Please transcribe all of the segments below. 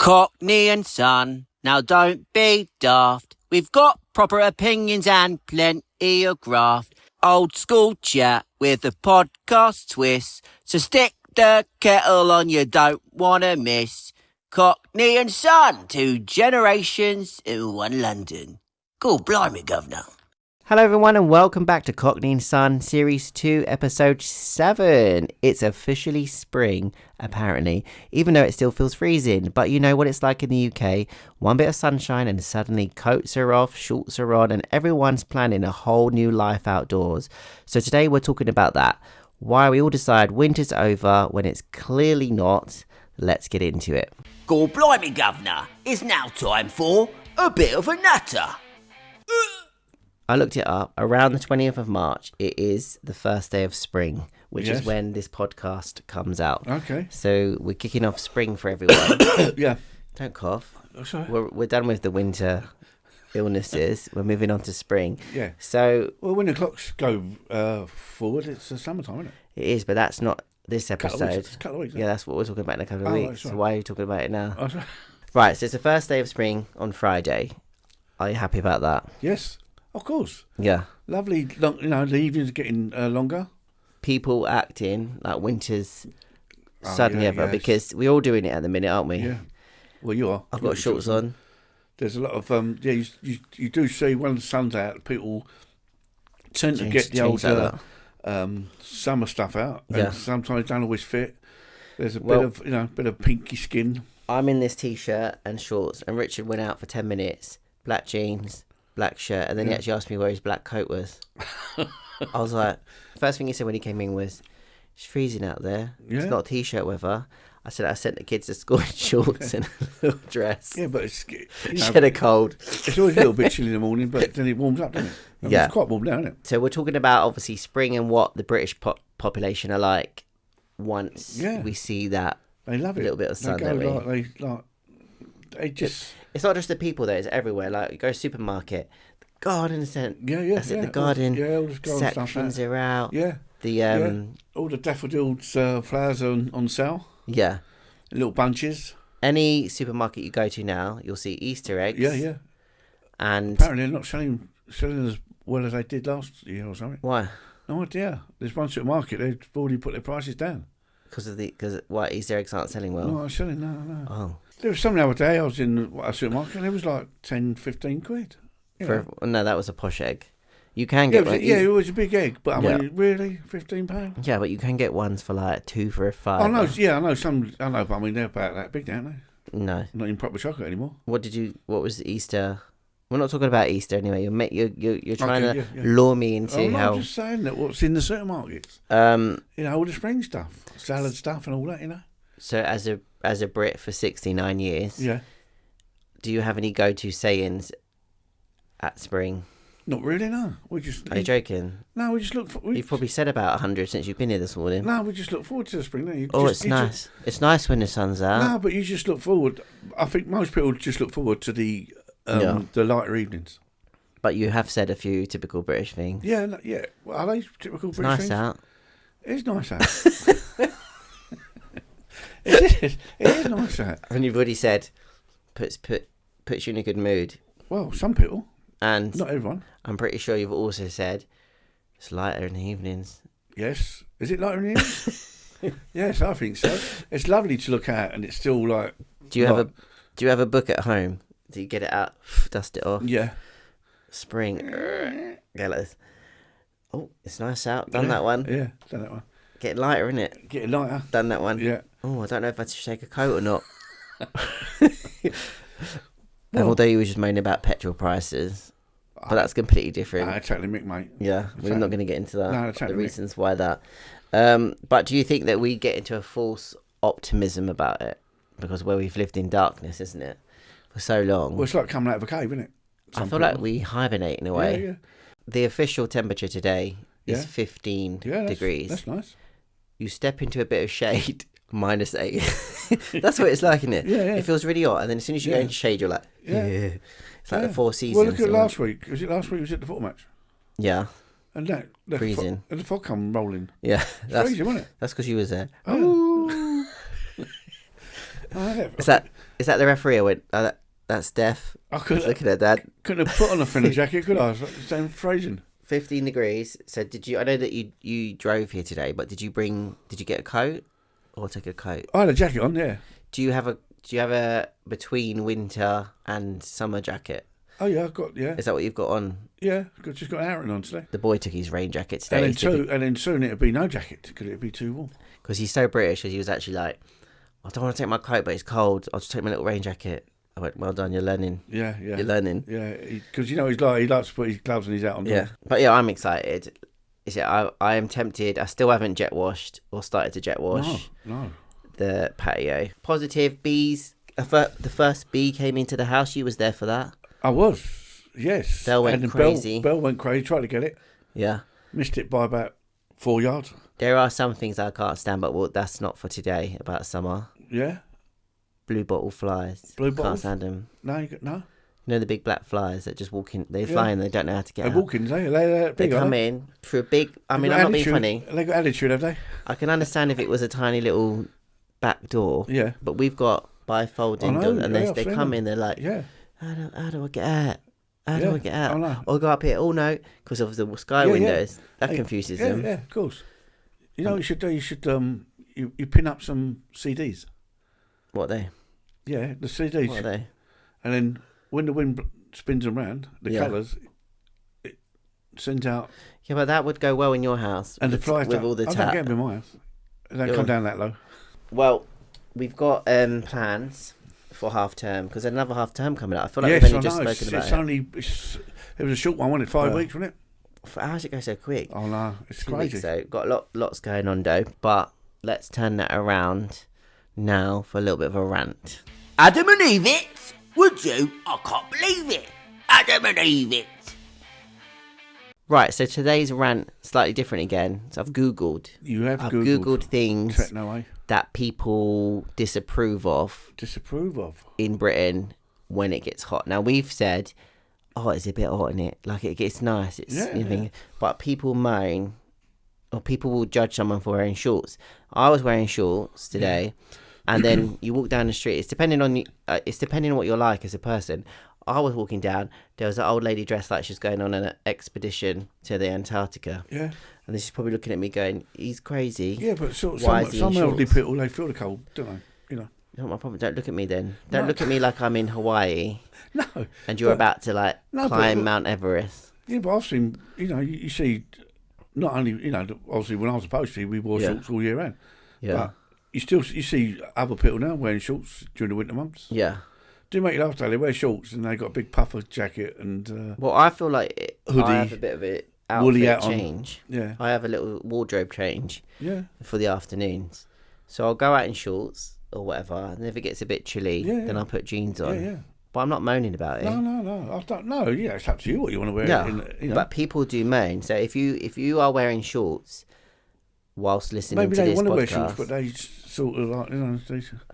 Cockney and Son, now don't be daft. We've got proper opinions and plenty of graft. Old school chat with a podcast twist. So stick the kettle on, you don't want to miss. Cockney and Son, 2 generations in one London. God blimey, governor. Hello everyone and welcome back to Cockney and Son Series 2 Episode 7. It's officially spring, apparently, even though it still feels freezing. But you know what it's like in the UK. One bit of sunshine and suddenly coats are off, shorts are on, and everyone's planning a whole new life outdoors. So today we're talking about that. Why we all decide winter's over when it's clearly not. Let's get into it. God blimey, governor. It's now time for a bit of a natter. I looked it up. Around the 20th of March, it is the first day of spring, which is when this podcast comes out. Okay. So we're kicking off spring for everyone. Yeah. Don't cough. Oh, sorry. We're done with the winter illnesses. We're moving on to spring. Yeah. So Well, when the clocks go forward, it's the summertime, isn't it? it is, but that's not this episode. It's a couple of weeks. Yeah, that's what we're talking about in a couple of Oh, weeks. right. So why are you talking about it now? Oh, sorry. Right, so it's the first day of spring on Friday. Are you happy about that? Yes, of course. Yeah. Lovely, long, the evenings are getting longer. People acting like winter's suddenly yeah, ever yes. because we're all doing it at the minute, aren't we? Yeah. Well, you are. I've got shorts on. There's a lot of you do see when the sun's out, people tend to get the old summer stuff out. And Yeah. sometimes don't always fit. There's a Well- bit of pinky skin. I'm in this t-shirt and shorts, and Richard went out for 10 minutes, black jeans, black shirt, and then he actually asked me where his black coat was. I was like, first thing he said when he came in was, it's freezing out there. Yeah. It's not t-shirt weather. I said, I sent the kids to school in shorts and a little dress. Yeah, but it's She had a cold. It's always a little bit chilly in the morning, but then it warms up, doesn't it? I mean, Yeah. It's quite warm now, isn't it? So we're talking about, obviously, spring and what the British population are like once we see that. They love it. A little bit of sun, don't we? They just. It's not just the people though; it's everywhere. Like you go to the supermarket, the garden Yeah. That's it. The garden all the garden stuff, sections are out. Yeah. The All the daffodils flowers are on sale. yeah. Little bunches. Any supermarket you go to now, you'll see Easter eggs. Yeah. And Apparently, they're not selling as well as they did last year or something. why? No idea. There's one supermarket they've already put their prices down. Because what Easter eggs aren't selling well. No, I'm selling. No. Oh, There was some the other day. I was in a supermarket and it was like 10, 15 quid. no, that was a posh egg. You can get it was a big egg, but I mean, really, £15? Yeah, but you can get ones for like 2 for a £5. I know, I know some. I know, but I mean, they're about that big, aren't they? No. Not in proper chocolate anymore. What was Easter? We're not talking about Easter anyway. You're trying to yeah. lure me into I'm just saying that what's in the supermarkets. All the spring stuff, salad stuff, and all that. So as a Brit for 69 years, Yeah. do you have any go-to sayings at spring? Not really. No. We just. Are you joking? No, we just look. You've probably said about 100 since you've been here this morning. No, we just look forward to the spring. Don't you? It's nice. It's nice when the sun's out. No, but you just look forward. I think most people just look forward to the lighter evenings. But you have said a few typical British things. Yeah. Well, are they typical It's British nice things? out. It is nice out. It is nice out. And you've already said puts you in a good mood. Well, some people, And not everyone. I'm pretty sure you've also said it's lighter in the evenings. Yes. Is it lighter in the evening? Yes, I think so. It's lovely to look at, and it's still like. Do you have a book at home? Do you get it out, dust it off? Yeah. Spring. Go like this. Oh, it's nice out. Done that one. Yeah, done that one. Getting lighter, isn't it? Getting lighter. Done that one. Yeah. Oh, I don't know if I should take a coat or not. And although you were just moaning about petrol prices, but that's completely different. I totally mick, mate. Yeah, we're not going to get into that. No, totally the reasons why that. But do you think that we get into a false optimism about it? Because where we've lived in darkness, isn't it? For so long. Well, it's like coming out of a cave, isn't it? I feel like we hibernate in a way. Yeah. The official temperature today is 15 degrees. That's nice. You step into a bit of shade, -8. That's what it's like, isn't it? Yeah. It feels really hot, and then as soon as you go into shade, you're like, yeah. It's like the Four Seasons. Well, look at last week. Was it last week? Was it the football match? Yeah. And that Freezing. And the fog come rolling. Yeah. Freezing, wasn't it? That's because you was there. Oh. Is that Is that the referee? I went, oh, that's Steph. I couldn't Looking at that. Couldn't have put on a thinner jacket, could I? It's freezing. 15 degrees. So did you? I know that you drove here today, but did you get a coat or take a coat? I had a jacket on, yeah. Do you have a between winter and summer jacket? Oh yeah, I've got Is that what you've got on? Yeah, just got an outing on today. The boy took his rain jacket today. And then soon it'd be no jacket because it'd be too warm. Because he's so British, he was actually like, I don't want to take my coat, but it's cold. I'll just take my little rain jacket. I went, well done, you're learning. Yeah. You're learning. Yeah, because he likes to put his gloves and his hat on. Yeah, but yeah, I'm excited. I am tempted. I still haven't jet washed or started to jet wash. No. The patio. Positive bees. The first bee came into the house. You was there for that. I was. Yes. Belle went crazy. Belle went crazy. Tried to get it. Yeah. Missed it by about 4 yards. There are some things I can't stand, but that's not for today. About summer. Yeah. Blue bottle flies. Blue bottles? Can't stand them. No. You know the big black flies that just walk in. They fly and they don't know how to get out. They're walking. They come in through a big. I mean, I'm not being funny. They got attitude, have they? I can understand if it was a tiny little back door. Yeah. But we've got bifolding doors, and they come in. They're like, yeah. How do I get out? How do I get out? Oh, no. Or go up here. Oh no, because of the sky windows. That confuses them. Yeah, of course. You know what you should do? You should you pin up some CDs. What are they? Yeah, the CDs. What are they? And then when the wind spins around, the colours, it sends out. Yeah, but that would go well in your house. And the flies with all the I don't get them in my house. They don't come down that low. Well, we've got plans for half term because there's another half term coming up. I feel like we've only just spoken about it. It was a short one, wasn't it? 5 weeks, wasn't it? How's it go so quick? Oh no, it's 2 crazy. weeks, though. Got lots going on though, but let's turn that around now for a little bit of a rant. Adam and Eve it? Would you? I can't believe it. Adam and Eve it. Right, so today's rant slightly different again. So I've Googled. I've Googled things techno, that people disapprove of in Britain when it gets hot. Now we've said, it's a bit hot in it. Like it gets nice. But people moan, or people will judge someone for wearing shorts. I was wearing shorts today, and then you walk down the street. It's depending on what you're like as a person. I was walking down. There was an old lady dressed like she's going on an expedition to the Antarctica. Yeah. And she's probably looking at me going, "He's crazy." Yeah, but some elderly people, they feel the cold, don't they? You know. Not my problem. Don't look at me then. Don't look at me like I'm in Hawaii. No. And you're about to climb Mount Everest. Yeah, but I've seen, you see, not only, obviously when I was supposed to, we wore shorts all year round. Yeah. But you see other people now wearing shorts during the winter months. Yeah. Do make you laugh though. They wear shorts and they got a big puffer jacket and. Well, I feel like hoodie, I have a bit of an outfit change. Yeah. I have a little wardrobe change. Yeah. For the afternoons, so I'll go out in shorts or whatever. And if it gets a bit chilly, then I'll put jeans on. Yeah. But I'm not moaning about it. No. I don't know. Yeah, it's up to you what you want to wear. Yeah. But people do moan. So if you are wearing shorts whilst listening to this podcast, maybe they want to wear shorts, but they sort of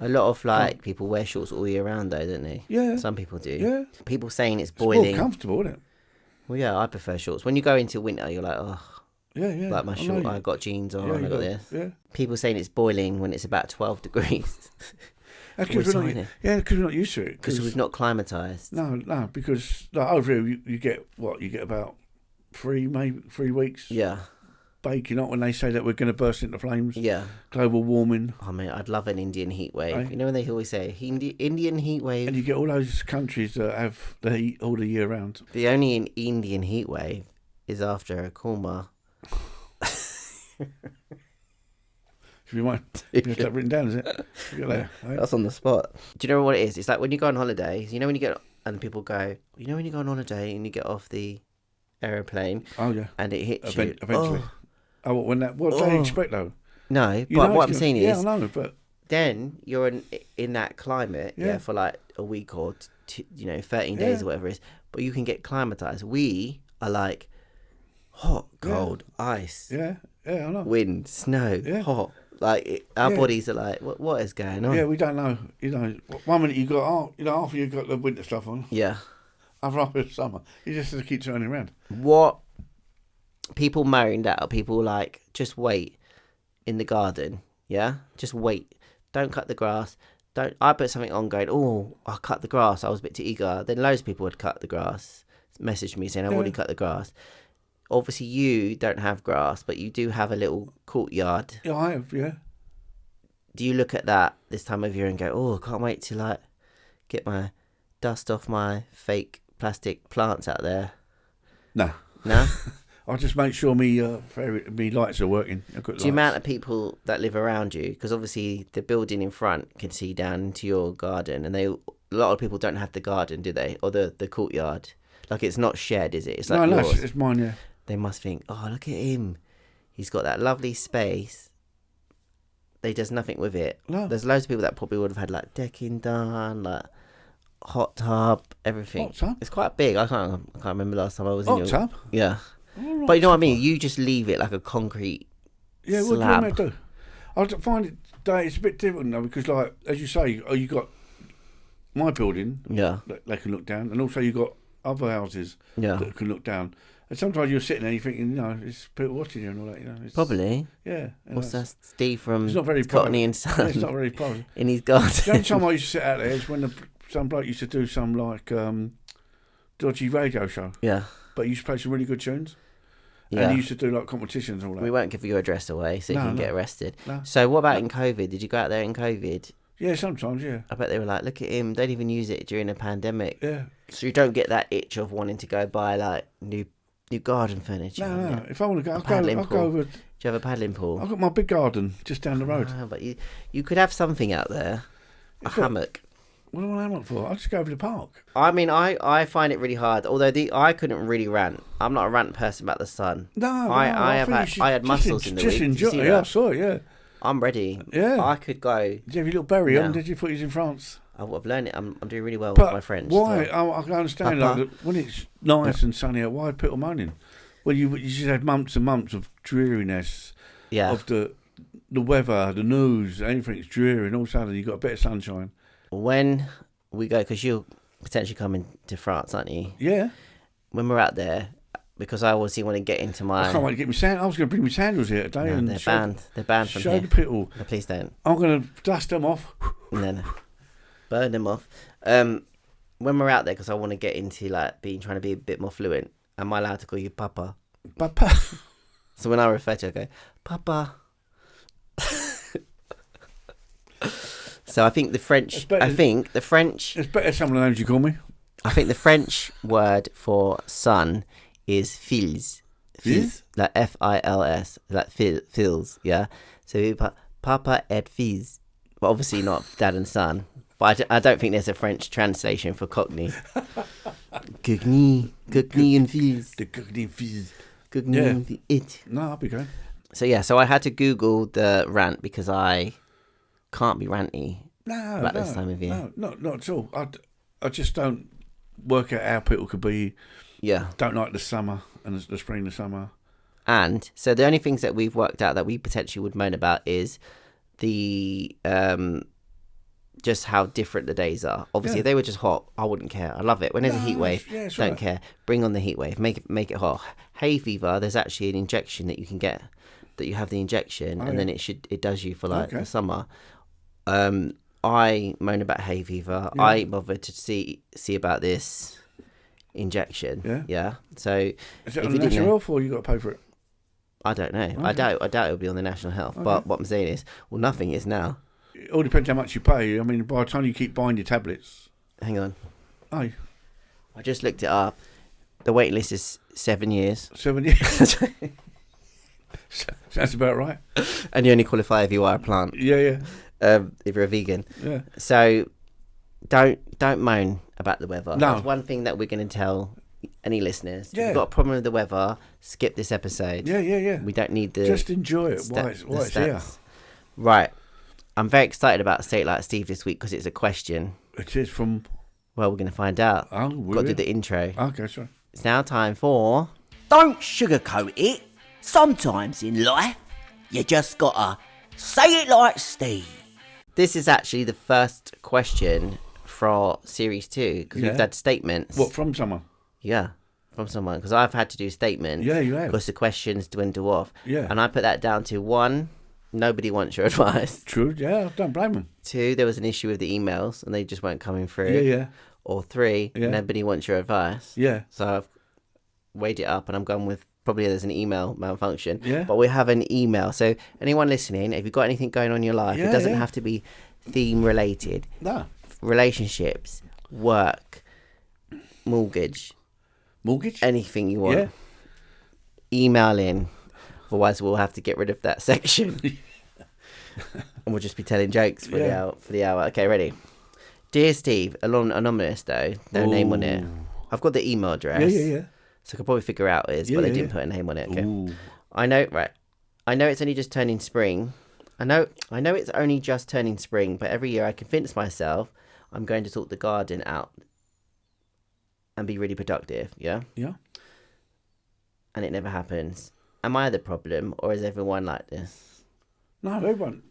a lot of people wear shorts all year round, though, don't they? Yeah. Some people do. Yeah. People saying it's boiling. It's more comfortable, isn't it? Well, yeah, I prefer shorts. When you go into winter, you're like, oh. Yeah. Like my short, I got jeans on, I got this. Yeah. People saying it's boiling when it's about 12 degrees. Because we're not used to it. Because we've not climatised. No, because over here you get about 3 weeks. Yeah. Baking up when they say that we're going to burst into flames. Yeah. Global warming. Oh, mate, I'd love an Indian heat wave. You know when they always say Indian heat wave? And you get all those countries that have the heat all the year round. The only Indian heat wave is after a coma. You have that written down, is it? That's on the spot. Do you know what it is? It's like when you go on holidays, when you get, and people go, when you go on holiday and you get off the aeroplane. Oh, yeah. And it hits you. Eventually. What do they expect, though? No, but what I'm saying is. Yeah, I know, but. Then you're in that climate, for like a week or 13 days or whatever it is. But you can get climatized. We are like hot, cold, ice. Yeah, I know. Wind, snow, hot. Like our bodies are like, what is going on? Yeah, we don't know. 1 minute you got, half of you got the winter stuff on. Yeah. Other half of summer. You just have to keep turning around. What people moaned at are people like, just wait in the garden. Yeah, just wait. Don't cut the grass. I put something on going, oh, I cut the grass. I was a bit too eager. Then loads of people would cut the grass, message me saying, I've already cut the grass. Obviously, you don't have grass, but you do have a little courtyard. Yeah, I have, yeah. Do you look at that this time of year and go, oh, I can't wait to like get my dust off my fake plastic plants out there? No. No? I just make sure me lights are working. The amount of people that live around you, because obviously the building in front can see down into your garden, and a lot of people don't have the garden, do they? Or the courtyard. Like, it's not shared, is it? It's like yours. It's mine, yeah. They must think, oh, look at him. He's got that lovely space. They does nothing with it. No. There's loads of people that probably would have had like decking done, like hot tub, everything. Hot tub? It's quite big. I can't remember last time I was in your tub. Yeah, but you know what I mean. You just leave it like a concrete slab. What do you want me to do? I find it it's a bit different though, because like as you say, you got my building. Yeah, they can look down, and also you got other houses. That can look down. And sometimes you're sitting there, you're thinking, it's people watching you and all that, It's, probably. Yeah. What's that? Steve from Cockney and Son. Yeah, it's not very private. In his garden. The only time I used to sit out there is when some bloke used to do some like dodgy radio show. Yeah. But he used to play some really good tunes. Yeah. And he used to do like competitions and all that. We won't give your address away so you can get arrested. No. So what about in COVID? Did you go out there in COVID? Yeah, sometimes, yeah. I bet they were like, look at him. Don't even use it during a pandemic. Yeah. So you don't get that itch of wanting to go buy like new garden furniture. No. If I want to go, I'll go over. Do you have a paddling pool? I've got my big garden just down the road. But you could have something out there. A hammock. What do I want a hammock for? I'll just go over to the park. I mean, I find it really hard. Although I couldn't really rant. I'm not a rant person about the sun. No, I had muscles in the week. Enjoy, I saw it, yeah. I'm ready. Yeah. I could go. Did you have your little berry on? Did you thought you was in France? I've learned it. I'm doing really well with my French. Why? So. I can understand like, when it's nice and sunny out, why are people moaning? Well, you just had months and months of dreariness. Yeah. Of the weather, the news, everything's dreary, and all of a sudden you got a bit of sunshine. When we go, because you're potentially coming to France, aren't you? Yeah. When we're out there, because I obviously want to get into my... I can't wait to get my sandals. I was going to bring my sandals here today. No, and they're banned. They're banned from show here. the people. No, please don't. I'm going to dust them off. No. Burn them off. When we're out there, because I want to get into like trying to be a bit more fluent, am I allowed to call you Papa? Papa. So when I refer to you, I go, Papa. So I think the French... It's better some of the names you call me. I think the French word for son is fils. Fils? Like F-I-L-S. Like fils, yeah? So Papa et fils. But obviously not dad and son. But I don't think there's a French translation for Cockney. Cockney and fils. The Cockney and fils. Cockney and it. No, I'll be going. So I had to Google the rant because I can't be ranty about this time of year. No, not at all. I just don't work out how people could be. Yeah. Don't like the summer and the spring and the summer. And so the only things that we've worked out that we potentially would moan about is the just how different the days are. Obviously, if they were just hot, I wouldn't care. I love it. When there's a heat wave, don't care. Bring on the heat wave. Make it hot. Hay fever, there's actually an injection that you can get, that you have the injection, and then it does you for like the summer. I moan about hay fever. Yeah. I bothered to see about this injection. Yeah. So is it on the National Health or you got to pay for it? I don't know. Okay. I doubt it'll be on the National Health. Okay. But what I'm saying is, nothing is now. It all depends how much you pay. I mean, by the time you keep buying your tablets. Hang on. Oh. I just looked it up. The waiting list is 7 years. 7 years. Sounds about right. And you only qualify if you are a plant. Yeah. If you're a vegan. Yeah. So don't moan about the weather. No. That's one thing that we're going to tell any listeners. Yeah. If you've got a problem with the weather, skip this episode. Yeah. We don't need the... Just enjoy it while it's here. Right. I'm very excited about Say It Like Steve this week because it's a question. It is from... Well, we're going to find out. Oh, got to do the intro. Okay, sorry. It's now time for... Don't sugarcoat it. Sometimes in life, you just gotta say it like Steve. This is actually the first question for Series 2 because we've had statements. What, from someone? Yeah, from someone. Because I've had to do statements. Yeah, you have. Because the questions dwindle off. Yeah. And I put that down to one Nobody wants your advice. True, yeah, I don't blame them. 2, there was an issue with the emails and they just weren't coming through. Yeah. Or 3, nobody wants your advice. Yeah. So I've weighed it up and I'm going with probably there's an email malfunction. Yeah. But we have an email. So anyone listening, if you've got anything going on in your life, it doesn't have to be theme related. No. Relationships, work, mortgage, anything you want. Email in. Otherwise, we'll have to get rid of that section. And we'll just be telling jokes for the hour. Okay, ready? Dear Steve, anonymous though, no name on it. I've got the email address. Yeah. So I could probably figure out what it is, but they didn't put a name on it. Okay. I know it's only just turning spring. I know it's only just turning spring, but every year I convince myself I'm going to sort the garden out and be really productive. Yeah. Yeah. And it never happens. Am I the problem, or is everyone like this? No, everyone.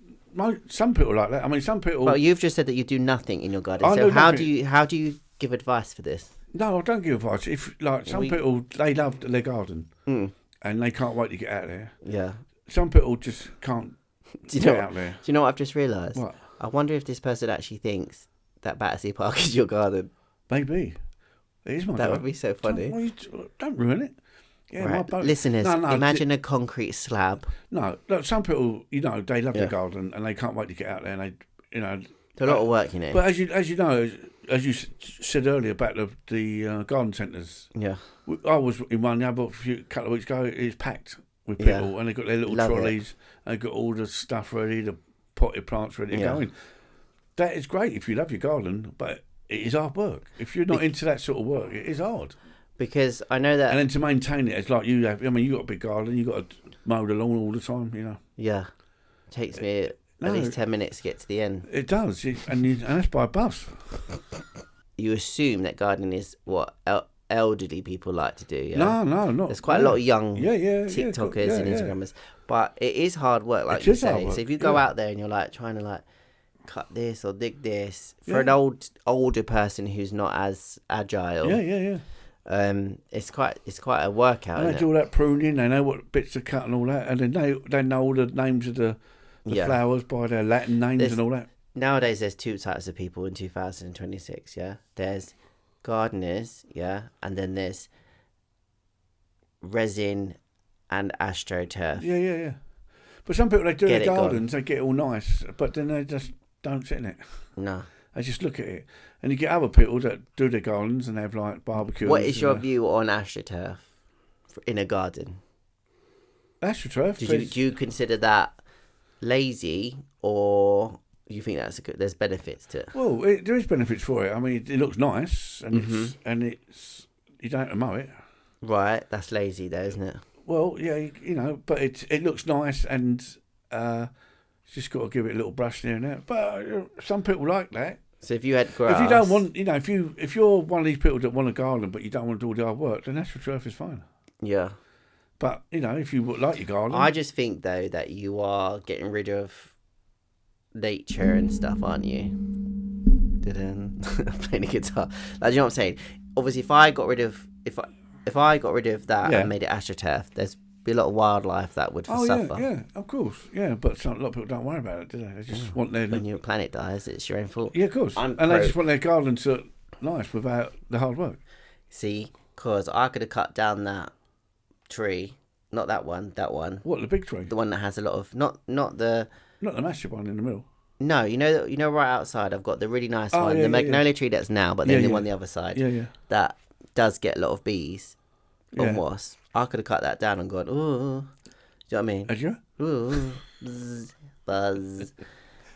Some people like that. I mean, some people. Well, you've just said that you do nothing in your garden. So how do you give advice for this? No, I don't give advice. If some people, they love their garden and they can't wait to get out there. Yeah. Some people just can't get out there. Do you know what I've just realised? What? I wonder if this person actually thinks that Battersea Park is your garden. Maybe. It is my garden. That would be so funny. Don't ruin it. Yeah, right. Listeners, imagine a concrete slab. No, look, some people, they love their garden and they can't wait to get out there. And they, It's a lot of work, But as you know, as you said earlier about the garden centres. Yeah. I was in one a couple of weeks ago. It's packed with people, and they've got their little trolleys. They've got all the stuff ready, the potted plants ready to go in. That is great if you love your garden, but it is hard work. If you're not into that sort of work, it is hard. Because I know that... And then to maintain it, it's like you have... I mean, you've got a big garden, you've got to mow the lawn all the time, Yeah. It takes me at least 10 minutes to get to the end. It does, and that's by bus. You assume that gardening is what elderly people like to do, yeah? No, not. There's quite a lot of young TikTokers and Instagrammers. But it is hard work, like you say. So if you go out there and you're like trying to like cut this or dig this, for an older person who's not as agile... Yeah. It's quite a workout. And they do all that pruning. They know what bits to cut and all that, and then they know all the names of the flowers by their Latin names and all that. Nowadays, there's 2 types of people in 2026. Yeah, there's gardeners. Yeah, and then there's resin and astroturf. Yeah. But some people, they do their gardens, they get it all nice, but then they just don't sit in it. No. They just look at it. And you get other people that do their gardens and they have like barbecues. What is your view on astroturf in a garden? AstroTurf? Do you consider that lazy, or you think there's benefits to it? Well, there is benefits for it. I mean, it looks nice, and it's you don't have to mow it. Right, that's lazy though, isn't it? Well, yeah, but it looks nice, and just got to give it a little brush here and there. But some people like that. So if you had grass, if you don't want, if you're one of these people that want a garden but you don't want to do all the hard work, then AstroTurf is fine. Yeah. But if you like your garden, I just think though that you are getting rid of nature and stuff, aren't you? Playing the guitar. Like, you know what I'm saying? Obviously, if I got rid of that and made it AstroTurf, there's be a lot of wildlife that would suffer. Yeah, of course. Yeah, but a lot of people don't worry about it, do they? They just want their... When your planet dies, it's your own fault. Yeah, of course. And they just want their garden to look nice without the hard work. See, because I could have cut down that tree, not that one. What, the big tree? The one that has a lot of... Not the massive one in the middle. No, you know right outside I've got the really nice one, the magnolia tree that's now, but then the one on the other side. Yeah. That does get a lot of bees and wasps. I could have cut that down and gone, ooh. Do you know what I mean? Had you? Ooh, buzz.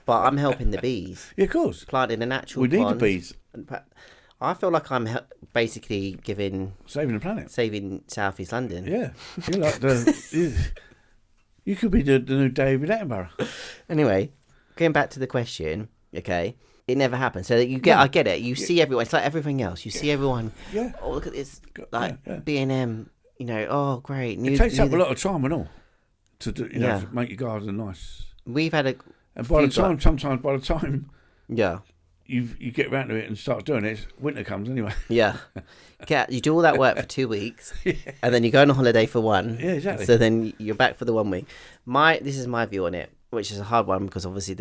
But I'm helping the bees. Yeah, of course. Planting a natural pond. We need the bees. I feel like I'm basically saving the planet. Saving South East London. Yeah. You're like you could be the new David Attenborough. Anyway, going back to the question, okay, it never happened. So you get, I get it. You see everyone. It's like everything else. You see everyone. Yeah. Oh, look at this. Like B&M. Oh, great. It takes up a lot of time and all to do. To make your garden nice. We've had sometimes by the time. Yeah. You get around to it and start doing it, winter comes anyway. Yeah. You do all that work for 2 weeks, and then you go on a holiday for one. Yeah, exactly. So then you're back for the 1 week. This is my view on it. which is a hard one because obviously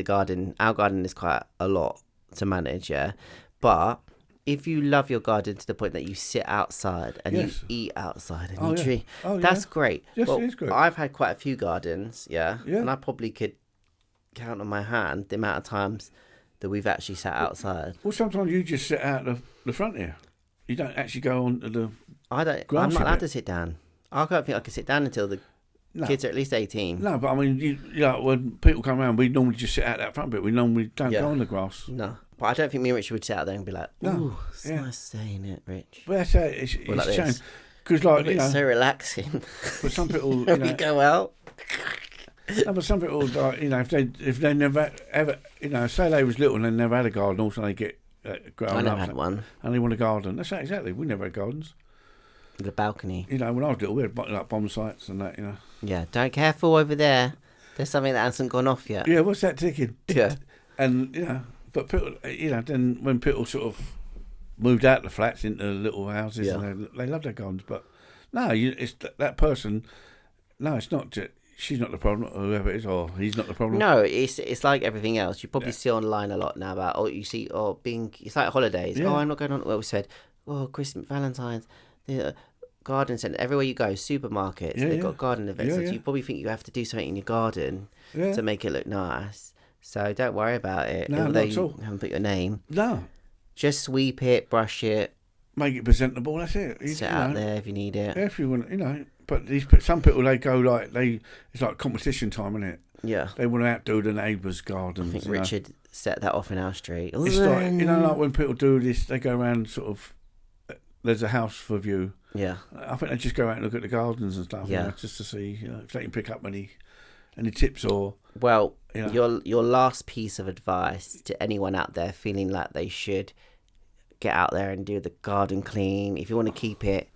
our garden is quite a lot to manage, yeah. But if you love your garden to the point that you sit outside and you eat outside and you drink, that's great. Yes, it is great. I've had quite a few gardens, Yeah. And I probably could count on my hand the amount of times that we've actually sat outside. Well, sometimes you just sit out the front here. You don't actually go on to the. I'm not allowed to sit down. I don't think I can sit down until the kids are at least 18. No, but I mean, you know, when people come around, we normally just sit out that front bit. We normally don't go on the grass. No, but I don't think me and Richard would sit out there and be like, "Ooh, it's nice day, isn't it, Rich?" Well, that's it. It's like a shame because, like, you know, it's so relaxing. But some people, we go out. No, but some people, like, you know, if they never ever, you know, say they was little and they never had a garden, also they get grown up. I never had one, and they want a garden. That's it, exactly. We never had gardens. The balcony. You know, when I was little, we had like bomb sites and that. You know. Yeah, don't careful over there. There's something that hasn't gone off yet. Yeah, what's that ticking? Yeah, and you know, but people, you know, then when people sort of moved out the flats into little houses, and they love their gardens, but no, it's that person. No, it's not. She's not the problem, or whoever it is, or he's not the problem. No, it's like everything else. You probably see online a lot now about, being. It's like holidays. Yeah. Oh, I'm not going on. Well, we said, Christmas, Valentine's, the garden centre. Everywhere you go, supermarkets, they've got garden events. So you probably think you have to do something in your garden to make it look nice. So don't worry about it. No, although not at all. You haven't put your name. No. Just sweep it, brush it. Make it presentable. That's it. Sit out there if you need it. Yeah, if you want, you know. But some people, they go like it's like competition time, isn't it? Yeah. They want to outdo the neighbours' gardens. I think Richard set that off in our street. It's like, you know, like when people do this, they go around sort of. There's a house for view. Yeah. I think they just go out and look at the gardens and stuff. Yeah. You know, just to see, you know, if they can pick up any tips or. Well, you know. your last piece of advice to anyone out there feeling like they should get out there and do the garden clean. If you want to keep it,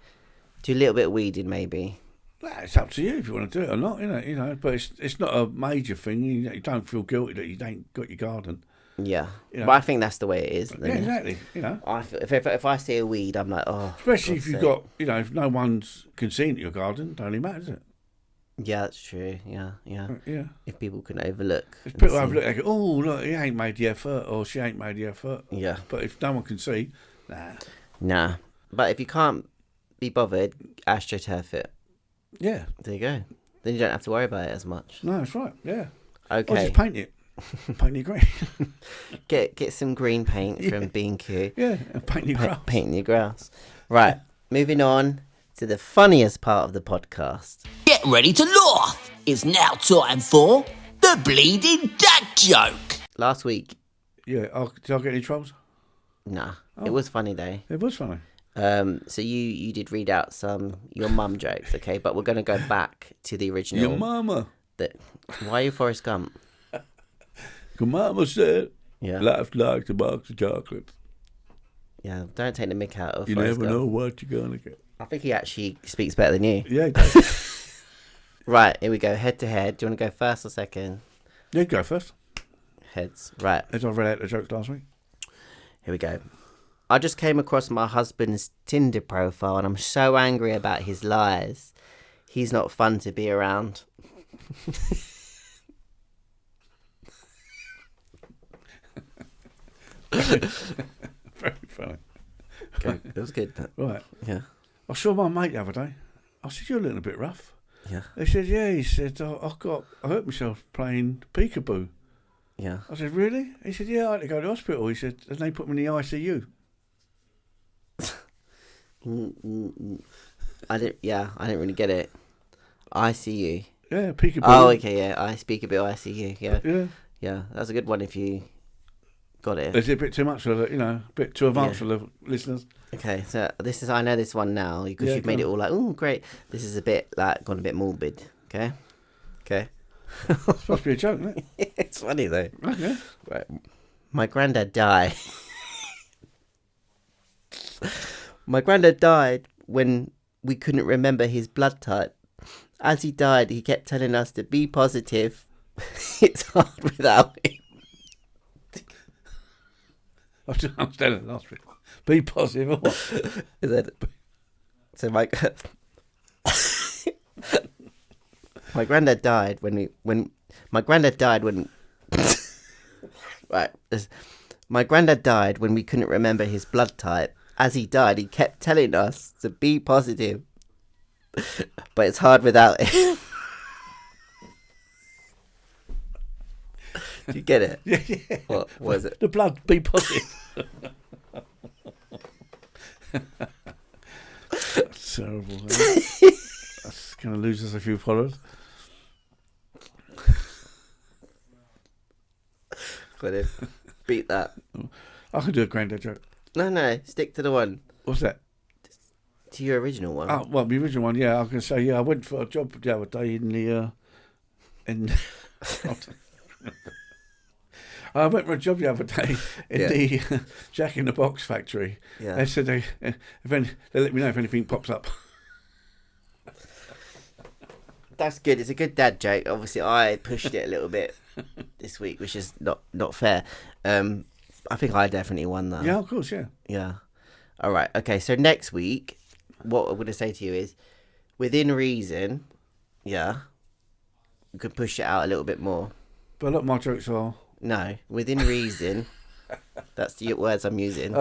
do a little bit of weeding maybe. Well, it's up to you if you want to do it or not, you know. But it's not a major thing. You don't feel guilty that you ain't got your garden. Yeah, you know? But I think that's the way it is. Yeah, exactly. You know, if I see a weed, I'm like, oh. Especially if you've got, you know, if no one's can see into your garden, don't really matter, does it? Yeah, that's true. Yeah. If people can overlook. If people overlook, they go, oh, look, he ain't made the effort, or she ain't made the effort. Yeah. But if no one can see, nah. But if you can't be bothered, astroturf it. Yeah. There you go. Then you don't have to worry about it as much. No, that's right. Yeah. Okay. Or just paint it. Paint it green. Get some green paint from B&Q. Yeah, and paint your grass. Paint your grass. Right, moving on to the funniest part of the podcast. Get ready to laugh. It's now time for the Bleedin Dad Joke. Last week. Yeah. Did I get any trolls? Nah. It was funny though. It was funny. So you did read out your mum jokes, okay? But we're going to go back to the original. Your mama. Why are you Forrest Gump? Your mama said, life's like a box of chocolates. Yeah, don't take the mick out of you Forrest never Gump. know what you're going to get. I think he actually speaks better than you. Yeah, he does. Right, here we go, head to head. Do you want to go first or second? Yeah, go first. Heads. Right. As I read out the jokes last week. Here we go. I just came across my husband's Tinder profile and I'm so angry about his lies. He's not fun to be around. Very funny. Okay, it was good. Right. Yeah. I saw my mate the other day. I said, you're looking a bit rough. Yeah. He said, yeah. He said, I hurt myself playing peekaboo. Yeah. I said, really? He said, yeah, I had to go to the hospital. He said, and they put me in the ICU. I didn't really get it. ICU. Yeah, peekaboo. Oh, okay, yeah. I speak a bit ICU. Yeah. Yeah. Yeah, that's a good one if you got it. Is it a bit too much for the, a bit too advanced for the listeners? Okay, so I know this one now because you've made it all like, oh, great. This is a bit like gone a bit morbid. Okay. It's supposed to be a joke, isn't it? It's funny though. Okay. Right. My granddad died. My granddad died when we couldn't remember his blood type. As he died, he kept telling us to be positive. It's hard without him. I just understand the last bit. Be positive. Or what? Is that so? My granddad died when My granddad died when... Right. My granddad died when we couldn't remember his blood type. As he died, he kept telling us to be positive. But it's hard without it. Do you get it? Yeah. What was it? The blood, be positive. That's terrible. That's going to lose us a few followers. Got it. Beat that. I can do a granddad joke. No. Stick to the one. What's that? To your original one. Oh, well, the original one, yeah. I can say, yeah, I went for a job the other day in the... I went for a job the other day in the Jack in the Box factory. Yeah. They said they let me know if anything pops up. That's good. It's a good dad joke. Obviously, I pushed it a little bit this week, which is not fair. I think I definitely won though. Yeah, of course, yeah. Yeah. All right. Okay. So next week, what I'm going to say to you is, within reason, yeah, you can push it out a little bit more. But a lot of my jokes are... No, within reason. That's the words I'm using.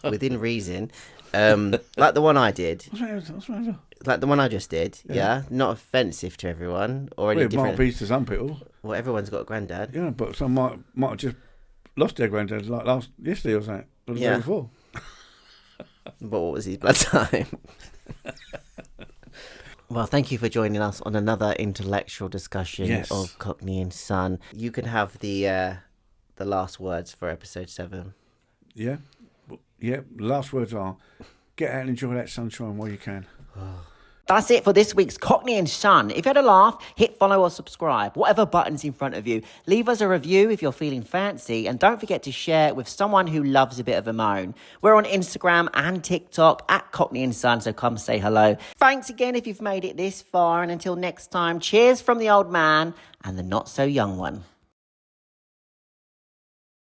Within reason. Like the one I did. What's that? Like the one I just did. Yeah. Not offensive to everyone or any Well, it different. might be to some people. Well, everyone's got a granddad. Yeah, but some might have just lost their granddad like yesterday or something. Or the day before. But what was his blood type? Well, thank you for joining us on another intellectual discussion of Cockney and Son. You can have the last words for episode 7. Yeah. Yeah. Last words are, get out and enjoy that sunshine while you can. That's it for this week's Cockney and Son. If you had a laugh, hit follow or subscribe, whatever button's in front of you. Leave us a review if you're feeling fancy, and don't forget to share it with someone who loves a bit of a moan. We're on Instagram and TikTok at Cockney and Son, so come say hello. Thanks again if you've made it this far, and until next time, cheers from the old man and the not so young one.